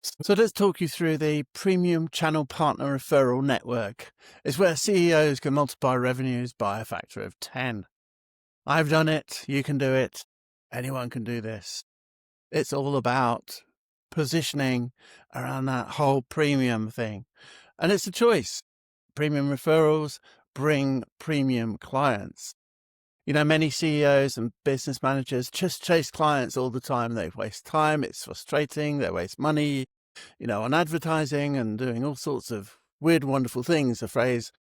So let's talk you through the Premium Channel Partner Referral Network. It's where CEOs can multiply revenues by a factor of 10. I've done it. You can do it. Anyone can do this. It's all about positioning around that whole premium thing. And it's a choice. Premium referrals bring premium clients. You know, many CEOs and business managers just chase clients all the time. They waste time. It's frustrating. They waste money, on advertising and doing all sorts of weird, wonderful things. The phrase,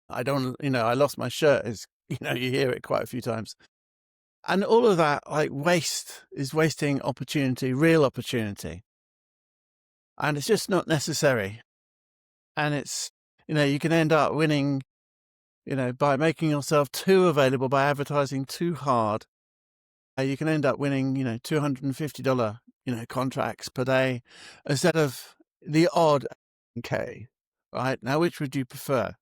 I lost my shirt is, you hear it quite a few times. And all of that, is wasting opportunity, real opportunity. And it's just not necessary. And it's, you can end up winning, by making yourself too available, by advertising too hard. You can end up winning, $250, contracts per day instead of the odd K, right? Now, which would you prefer?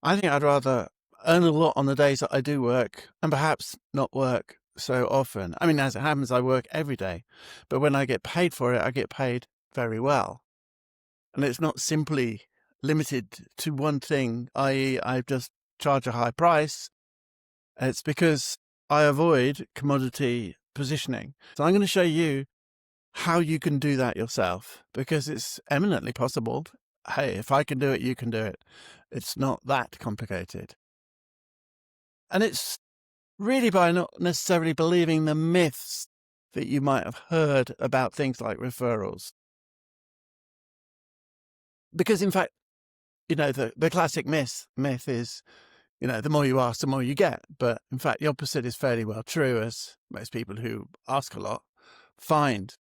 I think I'd rather earn a lot on the days that I do work and perhaps not work so often. I mean, as it happens, I work every day, but when I get paid for it, I get paid very well. And it's not simply limited to one thing, i.e. I just charge a high price. It's because I avoid commodity positioning. So I'm going to show you how you can do that yourself, because it's eminently possible. Hey, if I can do it, you can do it. It's not that complicated. And it's really by not necessarily believing the myths that you might have heard about things like referrals. Because in fact, the classic myth is, the more you ask, the more you get. But in fact, the opposite is fairly well true, as most people who ask a lot find.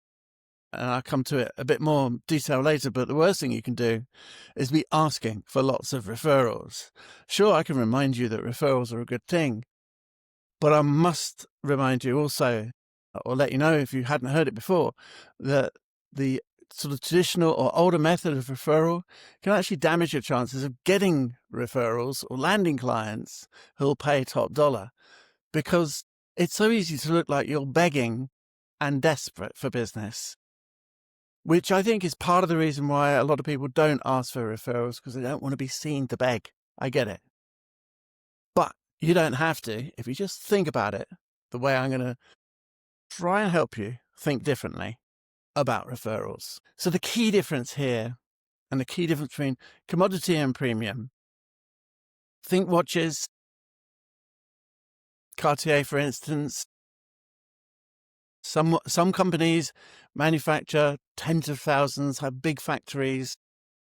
And I'll come to it a bit more detail later, but the worst thing you can do is be asking for lots of referrals. Sure, I can remind you that referrals are a good thing, but I must remind you also, or let you know if you hadn't heard it before, that the sort of traditional or older method of referral can actually damage your chances of getting referrals or landing clients who'll pay top dollar, because it's so easy to look like you're begging and desperate for business, which I think is part of the reason why a lot of people don't ask for referrals, because they don't want to be seen to beg. I get it. But you don't have to if you just think about it the way I'm going to try and help you think differently about referrals. So the key difference here, and the key difference between commodity and premium, think watches, Cartier, for instance. Some companies manufacture tens of thousands, have big factories,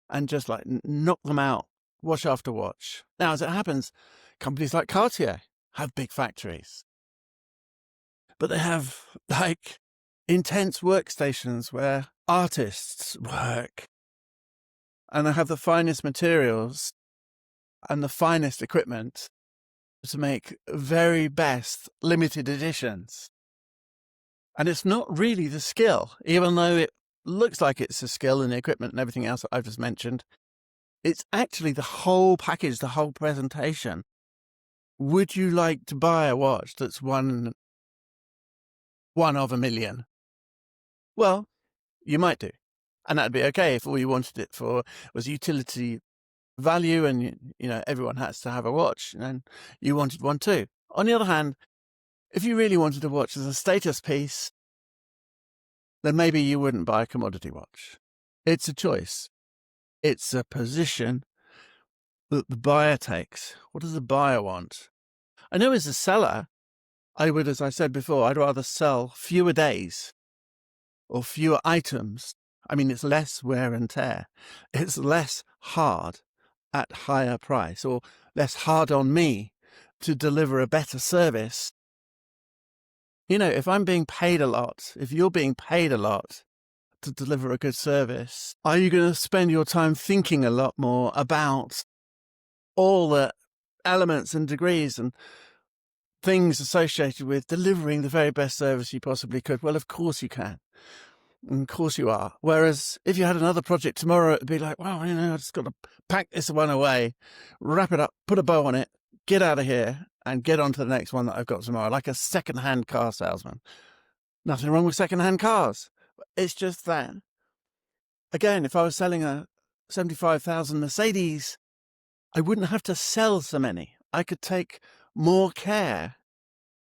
and just knock them out, watch after watch. Now, as it happens, companies like Cartier have big factories, but they have intense workstations where artists work, and they have the finest materials and the finest equipment to make very best limited editions. And it's not really the skill, even though it looks like it's a skill in the equipment and everything else that I've just mentioned. It's actually the whole package, the whole presentation. Would you like to buy a watch that's one of a million? Well, you might do. And that'd be okay if all you wanted it for was utility value and, everyone has to have a watch and you wanted one too. On the other hand, if you really wanted a watch as a status piece, then maybe you wouldn't buy a commodity watch. It's a choice. It's a position that the buyer takes. What does the buyer want? I know as a seller, I would, as I said before, I'd rather sell fewer days or fewer items. I mean, it's less wear and tear. It's less hard at higher price, or less hard on me to deliver a better service. If I'm being paid a lot, if you're being paid a lot to deliver a good service, are you going to spend your time thinking a lot more about all the elements and degrees and things associated with delivering the very best service you possibly could? Well, of course you can. Of course you are. Whereas if you had another project tomorrow, it'd be like, well, I just got to pack this one away, wrap it up, put a bow on it, get out of here and get on to the next one that I've got tomorrow, like a second-hand car salesman. Nothing wrong with second-hand cars. It's just that Again, if I was selling a 75,000 Mercedes, I wouldn't have to sell so many. I could take more care,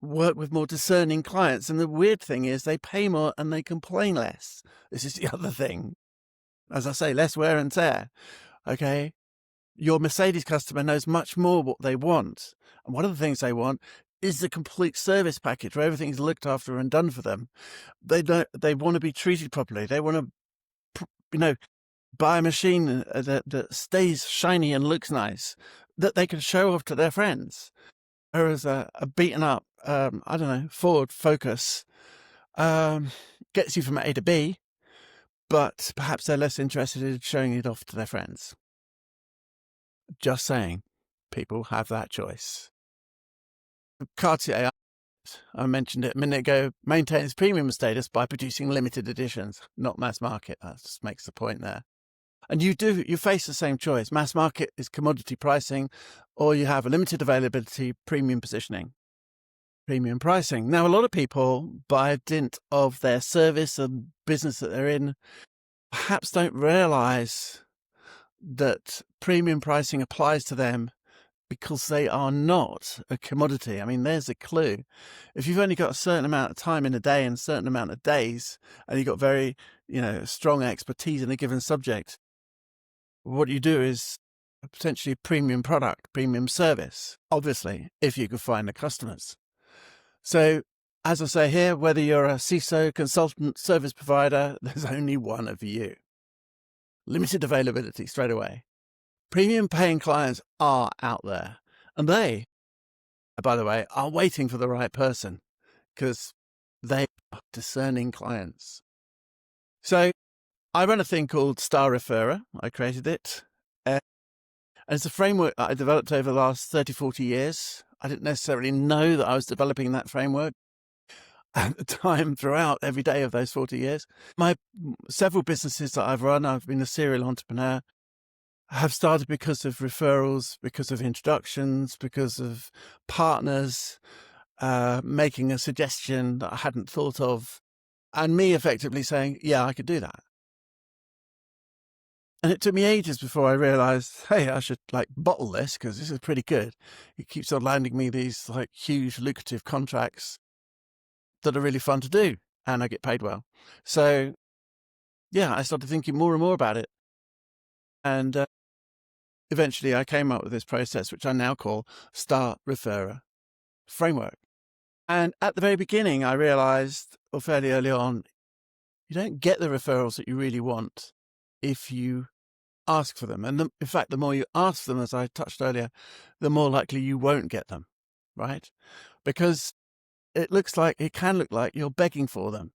work with more discerning clients. And the weird thing is they pay more and they complain less. This is the other thing. As I say, less wear and tear. Okay. Your Mercedes customer knows much more what they want. And one of the things they want is the complete service package where everything's looked after and done for them. They want to be treated properly. They want to, buy a machine that stays shiny and looks nice, that they can show off to their friends. Whereas a beaten up, Ford Focus gets you from A to B, but perhaps they're less interested in showing it off to their friends. Just saying, people have that choice. Cartier, I mentioned it a minute ago, maintains premium status by producing limited editions, not mass market. That just makes the point there. And you face the same choice. Mass market is commodity pricing, or you have a limited availability, premium positioning, premium pricing. Now, a lot of people, by dint of their service and business that they're in, perhaps don't realize that premium pricing applies to them because they are not a commodity. I mean, there's a clue. If you've only got a certain amount of time in a day and a certain amount of days, and you've got very, strong expertise in a given subject, what you do is potentially premium product, premium service, obviously, if you could find the customers. So, as I say here, whether you're a CISO, consultant, service provider, there's only one of you. Limited availability straight away. Premium paying clients are out there, and they, by the way, are waiting for the right person because they are discerning clients. So I run a thing called Star Referrer. I created it. And it's a framework that I developed over the last 30, 40 years. I didn't necessarily know that I was developing that framework at the time throughout every day of those 40 years. My several businesses that I've run, I've been a serial entrepreneur, have started because of referrals, because of introductions, because of partners making a suggestion that I hadn't thought of, and me effectively saying, yeah, I could do that. And it took me ages before I realized, hey, I should bottle this because this is pretty good. It keeps on landing me these huge lucrative contracts that are really fun to do, and I get paid well. So yeah, I started thinking more and more about it. And eventually I came up with this process, which I now call Star Referrer Framework. And at the very beginning, I realized, or fairly early on, you don't get the referrals that you really want if you ask for them. And in fact, the more you ask them, as I touched earlier, the more likely you won't get them, right? Because it can look like you're begging for them.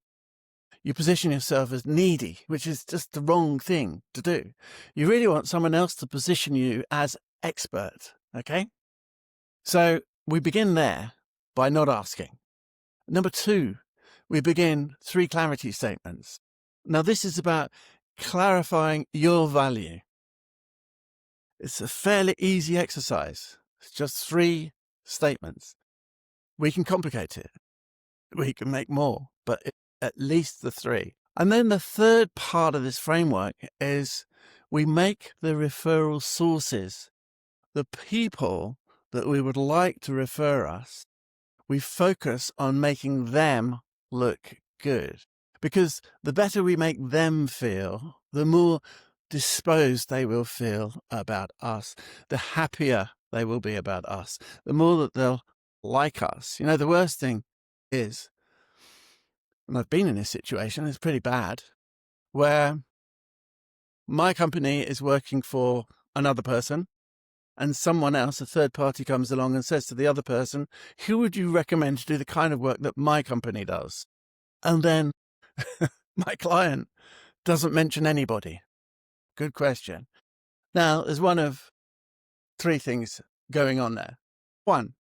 You position yourself as needy, which is just the wrong thing to do. You really want someone else to position you as expert, okay? So we begin there by not asking. Number 2, we begin 3 clarity statements. Now, this is about clarifying your value. It's a fairly easy exercise. It's just 3 statements. We can complicate it. We can make more, but at least the 3. And then the third part of this framework is we make the referral sources, the people that we would like to refer us, we focus on making them look good. Because the better we make them feel, the more disposed they will feel about us, the happier they will be about us, the more that they'll like us. The worst thing is, and I've been in this situation, it's pretty bad, where my company is working for another person and someone else, a third party, comes along and says to the other person, who would you recommend to do the kind of work that my company does? And then my client doesn't mention anybody. Good question. Now, there's one of 3 things going on there. 1,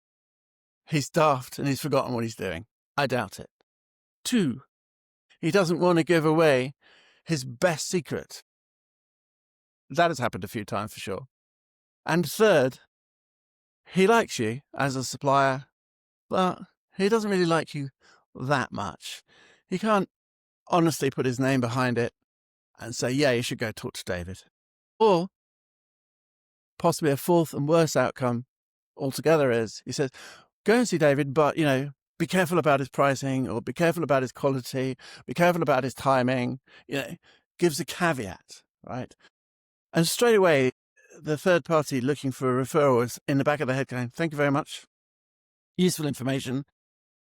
he's daft and he's forgotten what he's doing. I doubt it. 2, he doesn't want to give away his best secret. That has happened a few times for sure. And 3rd, he likes you as a supplier, but he doesn't really like you that much. He can't honestly put his name behind it, and say, yeah, you should go talk to David. Or possibly a fourth and worse outcome altogether is he says, go and see David, but, be careful about his pricing, or be careful about his quality, be careful about his timing, gives a caveat, right? And straight away, the third party looking for a referral is in the back of their head going, thank you very much. Useful information.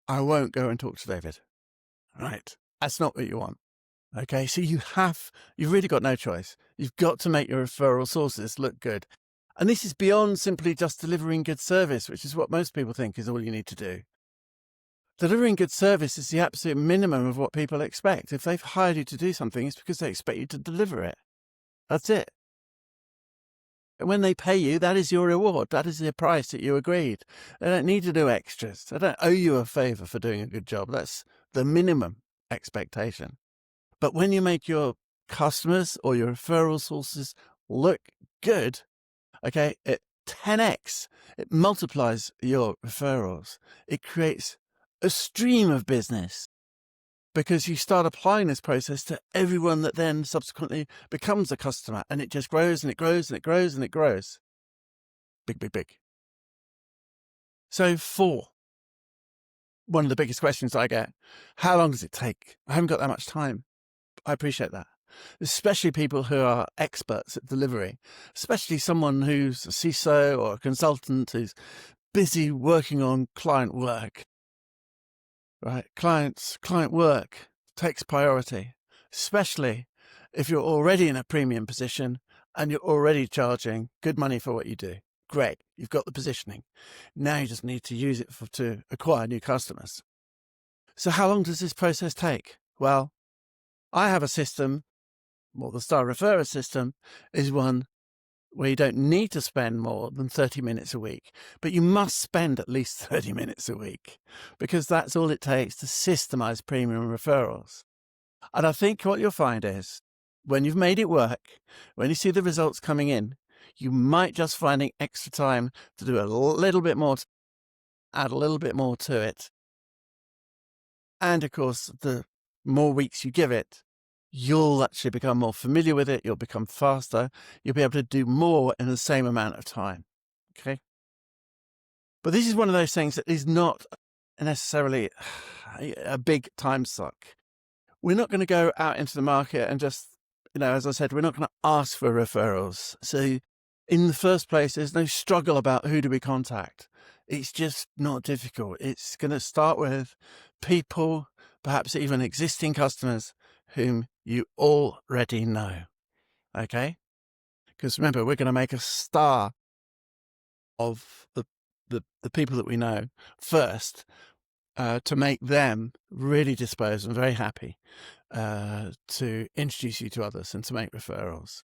I won't go and talk to David. Right. That's not what you want. Okay. So you've really got no choice. You've got to make your referral sources look good. And this is beyond simply just delivering good service, which is what most people think is all you need to do. Delivering good service is the absolute minimum of what people expect. If they've hired you to do something, it's because they expect you to deliver it. That's it. And when they pay you, that is your reward. That is the price that you agreed. They don't need to do extras. They don't owe you a favor for doing a good job. That's the minimum expectation. But when you make your customers or your referral sources look good, okay, it 10x, it multiplies your referrals. It creates a stream of business because you start applying this process to everyone that then subsequently becomes a customer, and it just grows and it grows and it grows and it grows. Big, big, big. So 4, one of the biggest questions I get, how long does it take? I haven't got that much time. I appreciate that. Especially people who are experts at delivery, especially someone who's a CISO or a consultant who's busy working on client work. Right, client work takes priority, especially if you're already in a premium position and you're already charging good money for what you do. Great, you've got the positioning. Now you just need to use it to acquire new customers. So how long does this process take? Well, I have a system, the Star Referrer system is one where you don't need to spend more than 30 minutes a week, but you must spend at least 30 minutes a week because that's all it takes to systemize premium referrals. And I think what you'll find is when you've made it work, when you see the results coming in, you might just finding extra time to do a little bit more, add a little bit more to it. And of course, the more weeks you give it, you'll actually become more familiar with it. You'll become faster. You'll be able to do more in the same amount of time. Okay. But this is one of those things that is not necessarily a big time suck. We're not going to go out into the market and just, as I said, we're not going to ask for referrals. So in the first place, there's no struggle about who do we contact. It's just not difficult. It's going to start with people, perhaps even existing customers whom you already know, okay? Because remember, we're going to make a star of the people that we know first to make them really disposed and very happy to introduce you to others and to make referrals.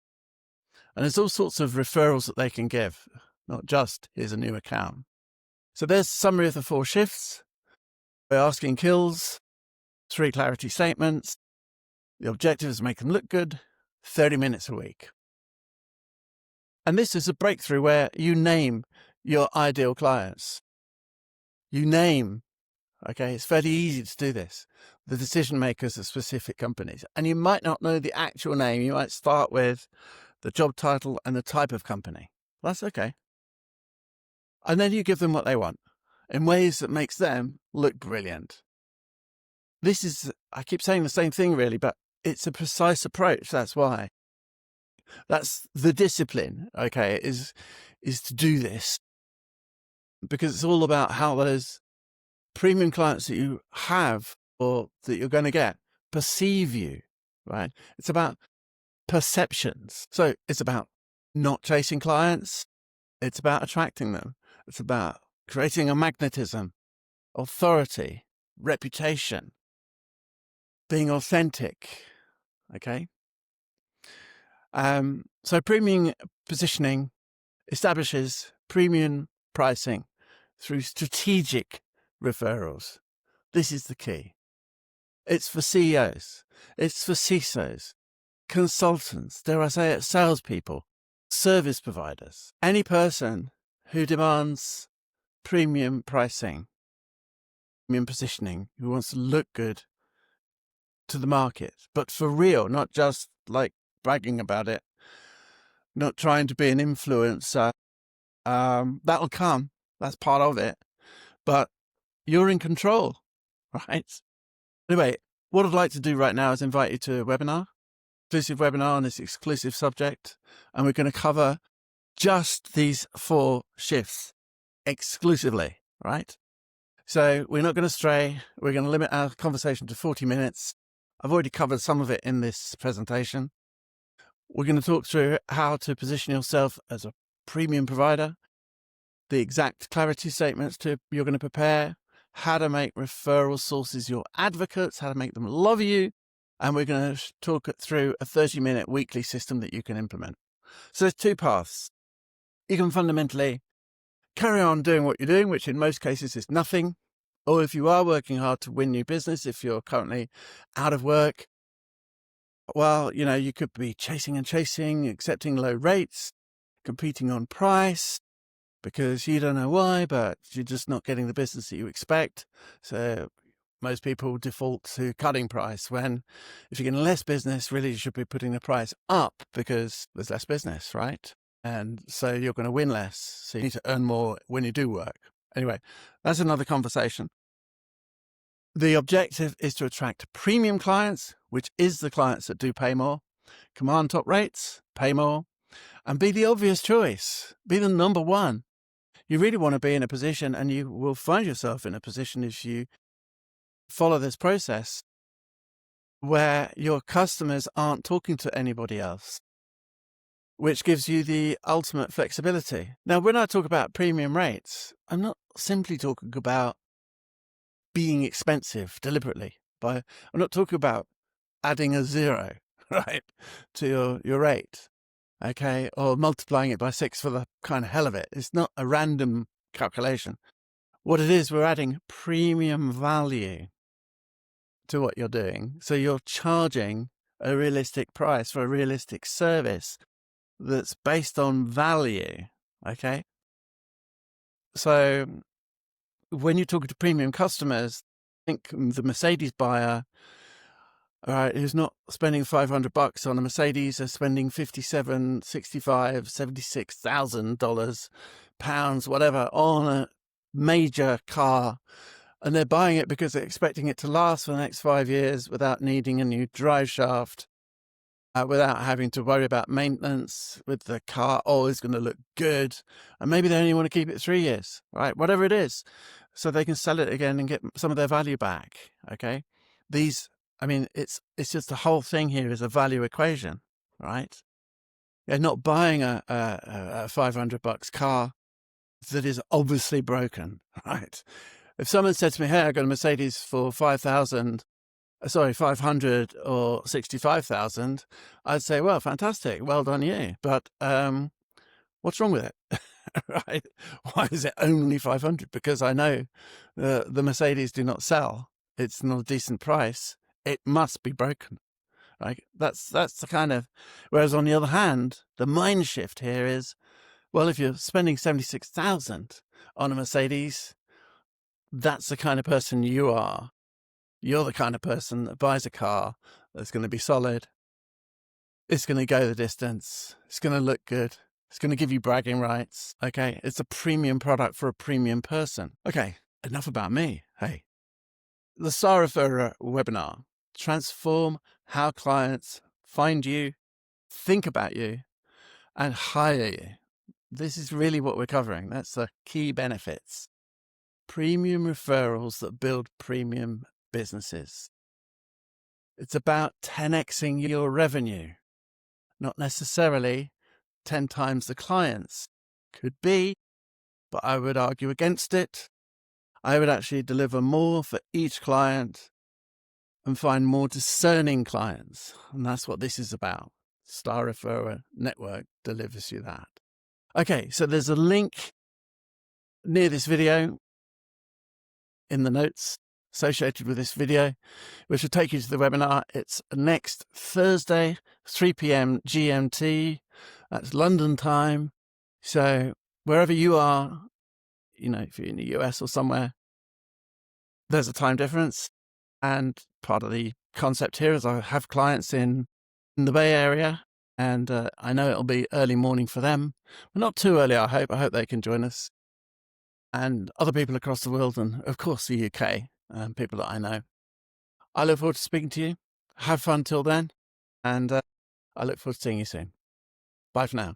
And there's all sorts of referrals that they can give, not just here's a new account. So there's a summary of the 4 shifts. We're asking kills, 3 clarity statements. The objective is to make them look good, 30 minutes a week. And this is a breakthrough where you name your ideal clients. You name, okay, it's fairly easy to do this, the decision makers of specific companies. And you might not know the actual name. You might start with the job title and the type of company. That's okay. And then you give them what they want in ways that makes them look brilliant. This is, I keep saying the same thing really, but it's a precise approach. That's why. That's the discipline, okay, is to do this. Because it's all about how those premium clients that you have or that you're going to get perceive you, right? It's about perceptions. So it's about not chasing clients. It's about attracting them. It's about creating a magnetism, authority, reputation, being authentic, okay? So premium positioning establishes premium pricing through strategic referrals. This is the key. It's for CEOs. It's for CISOs, consultants, dare I say it, salespeople, service providers, any person who demands premium pricing, premium positioning, who wants to look good to the market, but for real, not just like bragging about it, not trying to be an influencer. That'll come. That's part of it. But you're in control, right? Anyway, what I'd like to do right now is invite you to a webinar, exclusive webinar on this exclusive subject. And we're going to cover just these 4 shifts exclusively, right? So we're not going to stray. We're going to limit our conversation to 40 minutes. I've already covered some of it in this presentation. We're going to talk through how to position yourself as a premium provider, the exact clarity statements you're going to prepare, how to make referral sources your advocates, how to make them love you, and we're going to talk through a 30-minute weekly system that you can implement. So there's 2 paths. You can fundamentally carry on doing what you're doing, which in most cases is nothing. Or if you are working hard to win new business, if you're currently out of work, well, you could be chasing, accepting low rates, competing on price because you don't know why, but you're just not getting the business that you expect. So most people default to cutting price when if you're getting less business, really you should be putting the price up because there's less business, right? And so you're going to win less. So you need to earn more when you do work. Anyway, that's another conversation. The objective is to attract premium clients, which is the clients that do pay more, command top rates, pay more, and be the obvious choice, be the number one. You really want to be in a position, and you will find yourself in a position if you follow this process, where your customers aren't talking to anybody else, which gives you the ultimate flexibility. Now, when I talk about premium rates, I'm not simply talking about being expensive deliberately. I'm not talking about adding a 0, right, to your rate, okay, or multiplying it by 6 for the kind of hell of it. It's not a random calculation. What it is, we're adding premium value to what you're doing. So you're charging a realistic price for a realistic service that's based on value, okay? So when you're talking to premium customers, think the Mercedes buyer, all right, who's not spending $500 on a Mercedes, are spending $57,000, $65,000, $76,000, pounds, whatever, on a major car. And they're buying it because they're expecting it to last for the next 5 years without needing a new drive shaft, without having to worry about maintenance, with the car always going to look good. And maybe they only want to keep it 3 years, right? Whatever it is, so they can sell it again and get some of their value back, okay? It's just the whole thing here is a value equation, right? They're not buying a $500 car that is obviously broken, right? If someone said to me, hey, I got a Mercedes for 500 or 65,000, I'd say, well, fantastic. Well done you. But what's wrong with it? Right? Why is it only 500? Because I know the Mercedes do not sell. It's not a decent price. It must be broken. Right? That's the kind of, whereas on the other hand, the mind shift here is, well, if you're spending 76,000 on a Mercedes, that's the kind of person you are. You're the kind of person that buys a car that's going to be solid. It's going to go the distance. It's going to look good. It's going to give you bragging rights. Okay. It's a premium product for a premium person. Okay. Enough about me. Hey, the Star Referral webinar, transform how clients find you, think about you, and hire you. This is really what we're covering. That's the key benefits. Premium referrals that build premium businesses. It's about 10xing your revenue, not necessarily 10 times the clients. Could be, but I would argue against it. I would actually deliver more for each client and find more discerning clients. And that's what this is about. Star Referral Network delivers you that. Okay, so there's a link near this video in the notes associated with this video, which will take you to the webinar. It's next Thursday, 3 p.m. GMT. That's London time. So wherever you are, if you're in the US or somewhere, there's a time difference. And part of the concept here is I have clients in in the Bay Area, and I know it'll be early morning for them, but not too early, I hope. I hope they can join us, and other people across the world, and of course the UK, people that I know. I look forward to speaking to you. Have fun till then, and I look forward to seeing you soon. Bye for now.